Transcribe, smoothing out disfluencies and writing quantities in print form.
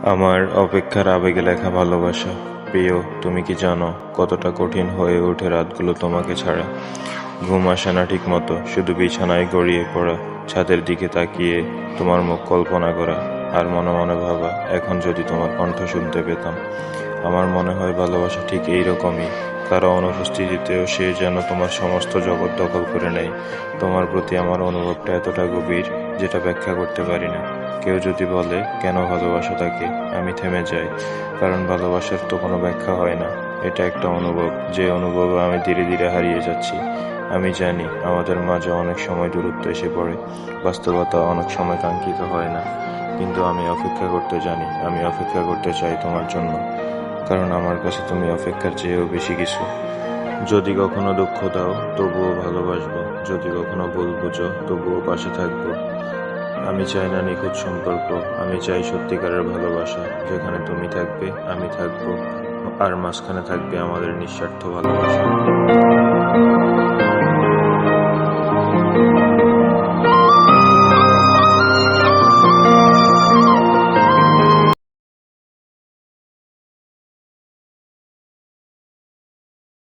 আমার অপেক্ষার আবেগে লেখা ভালোবাসা। প্রিয়, তুমি কি জানো কতটা কঠিন হয়ে ওঠে রাতগুলো তোমাকে ছাড়া? ঘুম আসে না ঠিক মতো, শুধু বিছানায় গড়িয়ে পড়া, ছাদের দিকে তাকিয়ে তোমার মুখ কল্পনা করা, আর মনে মনে ভাবা এখন যদি তোমার কণ্ঠ শুনতে পেতাম। আমার মনে হয় ভালোবাসা ঠিক এইরকমই, কারো অনুপস্থিতিতেও সে যেন তোমার সমস্ত জগৎ দখল করে নেয়। তোমার প্রতি আমার অনুভবটা এতটা গভীর যেটা ব্যাখ্যা করতে পারি না। কেউ যদি বলে কেন ভালোবাসা তাকে, আমি থেমে যাই, কারণ ভালোবাসার তো কোনো ব্যাখ্যা হয় না। এটা একটা অনুভব, যে অনুভবে আমি ধীরে ধীরে হারিয়ে যাচ্ছি। আমি জানি আমাদের মাঝে অনেক সময় দূরত্ব এসে পড়ে, বাস্তবতা অনেক সময় কাঙ্ক্ষিত হয় না, কিন্তু আমি অপেক্ষা করতে জানি, আমি অপেক্ষা করতে চাই তোমার জন্য, কারণ আমার কাছে তুমি অপেক্ষার চেয়েও বেশি কিছু। যদি কখনো দুঃখ দাও তবুও ভালোবাসবো, যদি কখনো ভুল বুঝো তবুও পাশে থাকবো। আমি চাই না নিখুঁত সম্পর্ক, আমি চাই সত্যিকারের ভালোবাসা, যেখানে তুমি থাকবে, আমি থাকবো, আর মাঝখানে থাকবে আমাদের নিঃস্বার্থ ভালোবাসা।